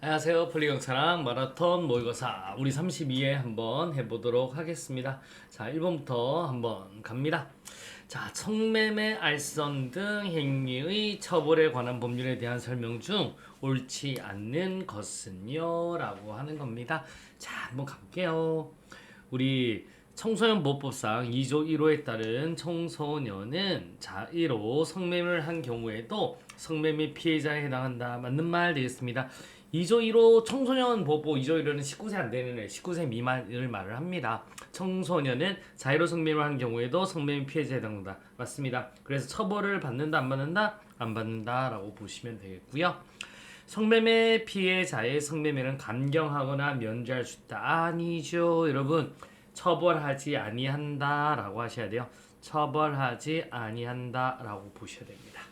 안녕하세요. 폴리경차랑 마라톤 모의고사 우리 32회 한번 해보도록 하겠습니다. 자, 1번부터 한번 갑니다. 자, 성매매, 알선 등 행위의 처벌에 관한 법률에 대한 설명 중 옳지 않는 것은요? 라고 하는 겁니다. 자, 한번 가볼게요. 우리 청소년 보호법상 2조 1호에 따른 청소년은 자 1호 성매매를 한 경우에도 성매매 피해자에 해당한다. 맞는 말 되겠습니다. 2조 1호 청소년 보호법 2조 1호는 19세 안 되는 애, 19세 미만을 말을 합니다. 청소년은 자의로 성매매를 한 경우에도 성매매 피해자에 해당한다. 맞습니다. 그래서 처벌을 받는다 안 받는다? 안 받는다라고 보시면 되겠고요. 성매매 피해자의 성매매는 감경하거나 면제할 수 있다. 아니죠, 여러분. 처벌하지 아니한다라고 하셔야 돼요. 처벌하지 아니한다라고 보셔야 됩니다.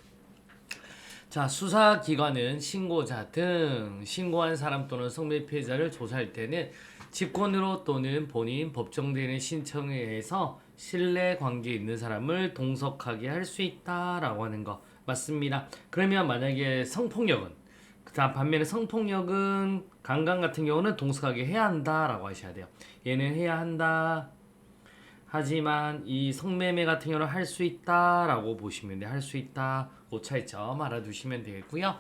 자, 수사기관은 신고자 등 신고한 사람 또는 성매매 피해자를 조사할 때는 직권으로 또는 본인 법정대리인 신청에 의해서 신뢰관계에 있는 사람을 동석하게 할 수 있다라고 하는 거 맞습니다. 그러면 만약에 성폭력은 자, 반면에 성폭력은 강간 같은 경우는 동석하게 해야 한다라고 하셔야 돼요. 얘는 해야 한다. 하지만 이 성매매 같은 경우는 할 수 있다라고 보시면 돼요. 할 수 있다. 그 차이점 알아두시면 되겠고요.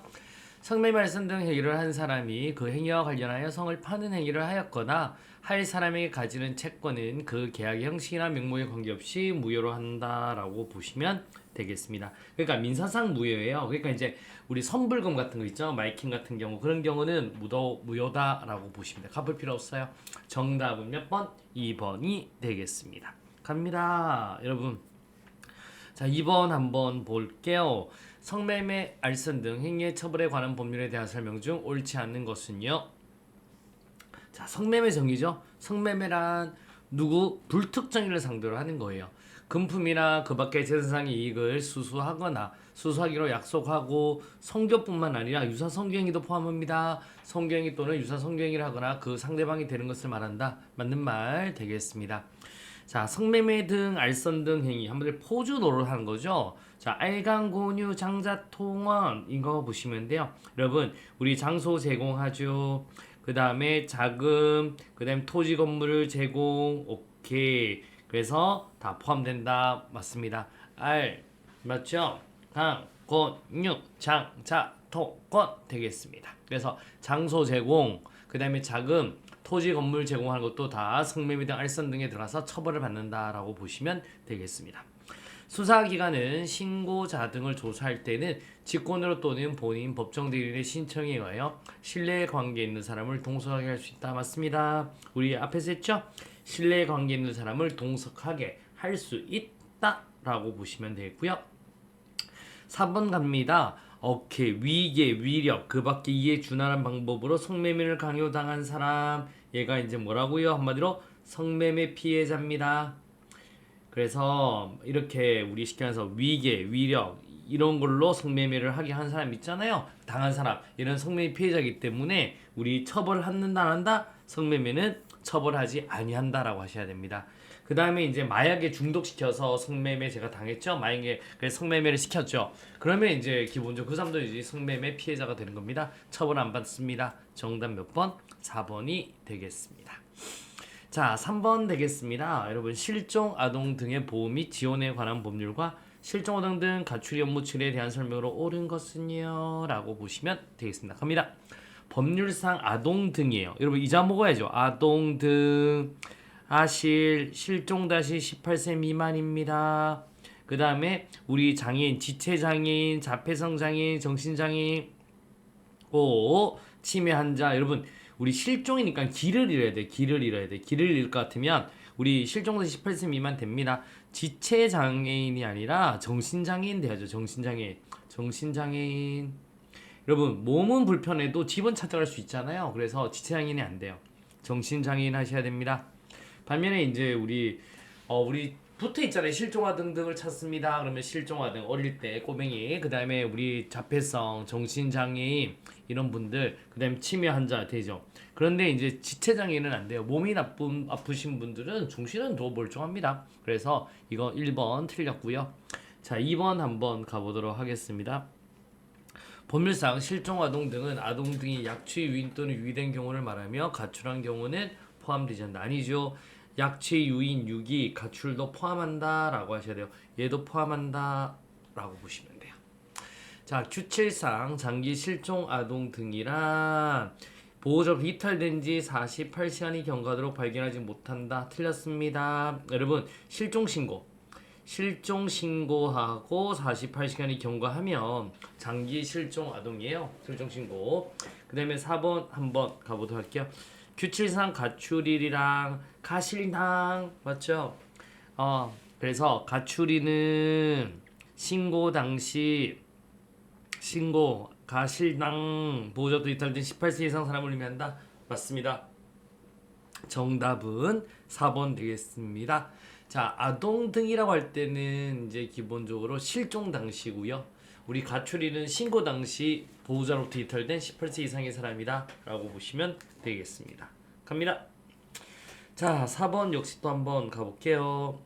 성매매, 알선 등 행위를 한 사람이 그 행위와 관련하여 성을 파는 행위를 하였거나 할 사람에게 가지는 채권은 그 계약의 형식이나 명목에 관계없이 무효로 한다라고 보시면 되겠습니다. 그러니까 민사상 무효예요. 그러니까 이제 우리 선불금 같은 거 있죠. 마이킹 같은 경우 그런 경우는 무효다라고 보시면 돼요. 갚을 필요 없어요. 정답은 몇 번? 2번이 되겠습니다. 갑니다. 여러분. 자, 2번 한번 볼게요. 성매매, 알선 등 행위의 처벌에 관한 법률에 대한 설명 중 옳지 않는 것은요. 자, 성매매 정의죠. 성매매란 누구 불특정인을 상대로 하는 거예요. 금품이나 그 밖의 재산상의 이익을 수수하거나 수수하기로 약속하고 성교뿐만 아니라 유사 성교행위도 포함합니다. 성교행위 또는 유사 성교행위를 하거나 그 상대방이 되는 것을 말한다. 맞는 말 되겠습니다. 자, 성매매 등 알선 등 행위 한번 포주 노릇 하는 거죠. 자, 알강공유 장자통원 이거 보시면 돼요. 여러분, 우리 장소 제공하죠. 그 다음에 자금, 그 다음에 토지 건물을 제공, 오케이. 그래서 다 포함된다. 맞습니다. 알, 맞죠? 강, 곤, 육, 장, 자, 토, 권 되겠습니다. 그래서 장소 제공, 그 다음에 자금, 토지 건물 제공하는 것도 다 성매매 등 알선 등에 들어가서 처벌을 받는다라고 보시면 되겠습니다. 수사기관은 신고자 등을 조사할 때는 직권으로 또는 본인 법정대리인의 신청에 의하여 신뢰관계에 있는 사람을 동석하게 할 수 있다. 맞습니다. 우리 앞에서 했죠? 신뢰관계에 있는 사람을 동석하게 할 수 있다라고 보시면 되겠고요. 4번 갑니다. 오케이. 위계, 위력, 그 밖에 이에 준하는 방법으로 성매매를 강요당한 사람, 얘가 이제 뭐라고요? 한마디로 성매매 피해자입니다. 그래서 이렇게 우리 쉽게 말해서 위계, 위력 이런 걸로 성매매를 하게 한 사람 있잖아요. 당한 사람, 이런 성매매 피해자이기 때문에 우리 처벌한다 안 한다? 성매매는 처벌하지 아니한다라고 하셔야 됩니다. 그 다음에 이제 마약에 중독시켜서 성매매 제가 당했죠. 마약에 그래서 성매매를 시켰죠. 그러면 이제 기본적으로 그 사람도 이제 성매매 피해자가 되는 겁니다. 처벌 안 받습니다. 정답 몇 번? 4번이 되겠습니다. 자, 3번 되겠습니다. 여러분, 실종 아동 등의 보호 및 지원에 관한 법률과 실종 아동 등 가출이 업무 처리에 대한 설명으로 옳은 것은요? 라고 보시면 되겠습니다. 갑니다. 법률상 아동 등이에요. 여러분, 이자 먹어야죠. 아동 등 실종 18세 미만입니다. 그 다음에 우리 장애인, 지체장애인, 자폐성장애인, 정신장애인, 치매 환자. 여러분, 우리 실종이니까 길을 잃어야 돼. 길을 잃어야 돼. 길을 잃을 것 같으면 우리 실종자 18세 미만 됩니다. 지체장애인이 아니라 정신장애인 돼야죠. 정신장애인. 여러분, 몸은 불편해도 집은 찾아갈 수 있잖아요. 그래서 지체장애인이 안 돼요. 정신장애인 하셔야 됩니다. 반면에 이제 우리 붙어 있잖아요. 실종아동 등을 찾습니다. 그러면 실종아동 어릴 때 꼬맹이, 그 다음에 우리 자폐성, 정신장애인 이런 분들, 그 다음에 치매 환자 되죠. 그런데 이제 지체장애인은 안 돼요. 몸이 아프신 분들은 중시는 더 멀쩡합니다. 그래서 이거 1번 틀렸고요. 자, 2번 한번 가보도록 하겠습니다. 법률상 실종 아동 등은 아동 등이 약취, 유인 또는 유기된 경우를 말하며 가출한 경우는 포함되지 않는다. 아니죠. 약취, 유인, 유기, 가출도 포함한다라고 하셔야 돼요. 얘도 포함한다라고 보시면 돼요. 자, 규칙상 장기 실종 아동 등이란 보호자로 이탈된 지 48시간이 경과하도록 발견하지 못한다. 틀렸습니다. 여러분, 실종 신고하고 48시간이 경과하면 장기 실종 아동이에요. 실종 신고. 그다음에 4번 한번 가보도록 할게요. 규칙상 가출일이랑 가실당 맞죠? 그래서 가출일은 신고 당시 가실당 보호자도 이탈된 18세 이상 사람을 의미한다. 맞습니다. 정답은 4번 되겠습니다. 자, 아동 등이라고 할 때는 이제 기본적으로 실종 당시고요. 우리 가출일은 신고 당시 보호자로부터 이탈된 18세 이상의 사람이다 라고 보시면 되겠습니다. 갑니다. 자, 4번 역시 또 한번 가볼게요.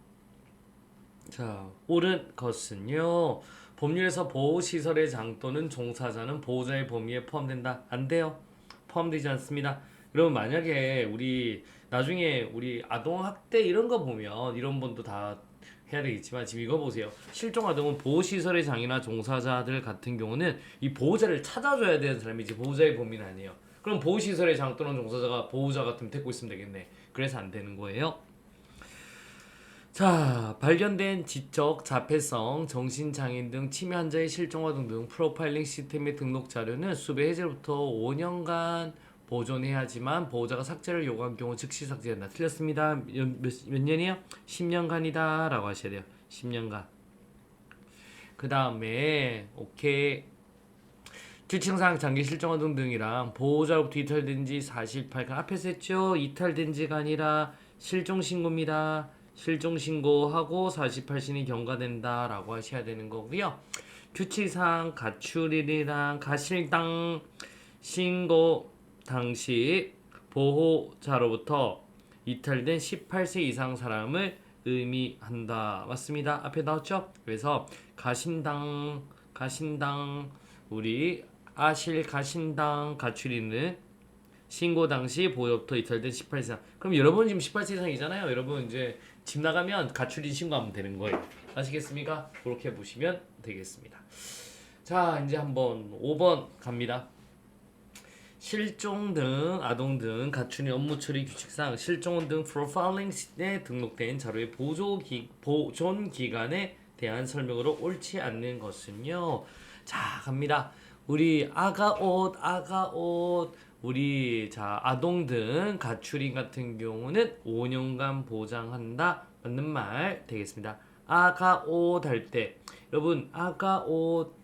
자, 옳은 것은요. 법률에서 보호시설의 장 또는 종사자는 보호자의 범위에 포함된다. 안 돼요. 포함되지 않습니다. 여러분 만약에 우리 나중에 우리 아동학대 이런 거 보면 이런 분도 다 해야 되겠지만 지금 이거 보세요. 실종 아동은 보호시설의 장이나 종사자들 같은 경우는 이 보호자를 찾아줘야 되는 사람이지 보호자의 범위는 아니에요. 그럼 보호시설의 장 또는 종사자가 보호자 같으면 데리고 있으면 되겠네. 그래서 안 되는 거예요. 자, 발견된 지적, 자폐성, 정신장애인 등 치매 환자의 실종 아동 등 프로파일링 시스템의 등록 자료는 수배 해제로부터 5년간 보존해야 하지만 보호자가 삭제를 요구한 경우 즉시 삭제된다. 틀렸습니다. 몇 년이요? 10년간이다 라고 하셔야 돼요. 10년간. 그 다음에 오케이. 규칙상 장기 실종 아동 등이랑 보호자로부터 이탈된 지 48간 앞에서 했죠? 이탈된 지가 아니라 실종 신고입니다. 실종 신고하고 48시간이 경과된다 라고 하셔야 되는 거고요. 규칙상 가출일이랑 가실당 신고 당시 보호자로부터 이탈된 18세 이상 사람을 의미한다. 맞습니다. 앞에 나왔죠? 그래서 가신당 우리 가신당 가출일은 신고 당시 보호자로부터 이탈된 18세 이상. 그럼 여러분 지금 18세 이상이잖아요. 여러분 이제 집 나가면 가출인 신고하면 되는 거예요. 아시겠습니까? 그렇게 보시면 되겠습니다. 자, 이제 한번 5번 갑니다. 실종 등 아동 등 가출인 업무 처리 규칙상 실종 등 프로파일링에 등록된 자료의 보존 기간에 대한 설명으로 옳지 않는 것은요. 자, 갑니다. 우리 아가옷 우리 아동 등 가출인 같은 경우는 5년간 보장한다. 맞는 말 되겠습니다. 아가옷 할 때 여러분 아가옷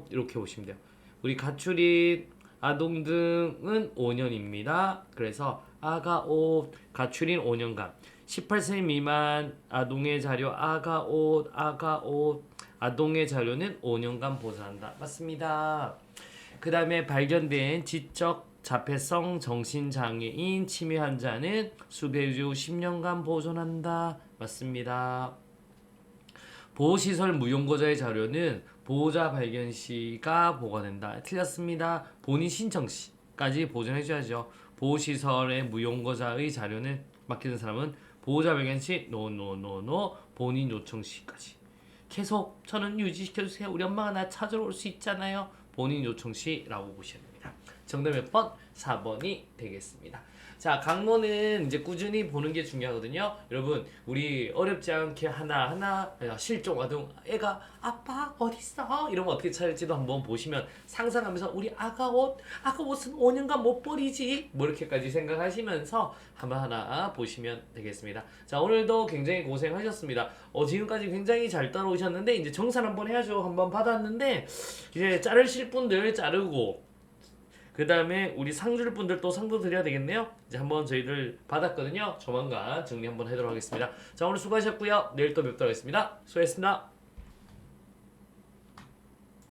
이렇게 보시면 돼요. 우리 가출인 아동 등은 5년입니다. 그래서 아가옷 가출인 5년간 18세 미만 아동의 자료 아가옷 아동의 자료는 5년간 보존한다. 맞습니다. 그 다음에 발견된 지적 자폐성 정신장애인 치매 환자는 수배 후 10년간 보존한다. 맞습니다. 보호시설 무용고자의 자료는 보호자 발견 시가 보관된다. 틀렸습니다. 본인 신청 시까지 보존해줘야죠. 보호시설의 무용고자의 자료는 맡기는 사람은 보호자 발견 시 노 본인 요청 시까지 계속 저는 유지시켜주세요. 우리 엄마가 나 찾으러 올 수 있잖아요. 본인 요청 시라고 보셔야 됩니다. 정답 몇 번? 4번이 되겠습니다. 자, 강론은 이제 꾸준히 보는 게 중요하거든요. 여러분, 우리 어렵지 않게 하나하나 실종 아동 애가 아빠 어딨어? 이런 거 어떻게 찾을지도 한번 보시면 상상하면서 우리 아가옷은 5년간 못 버리지 뭐 이렇게까지 생각하시면서 하나하나 보시면 되겠습니다. 자, 오늘도 굉장히 고생하셨습니다. 지금까지 굉장히 잘 따라오셨는데 이제 정산 한번 해야죠. 한번 받았는데 이제 자르실 분들 자르고 그 다음에 우리 상 줄 분들 또 상도 드려야 되겠네요. 이제 한번 저희들 받았거든요. 조만간 정리 한번 하도록 하겠습니다. 자, 오늘 수고하셨고요. 내일 또 뵙도록 하겠습니다. 수고하셨습니다.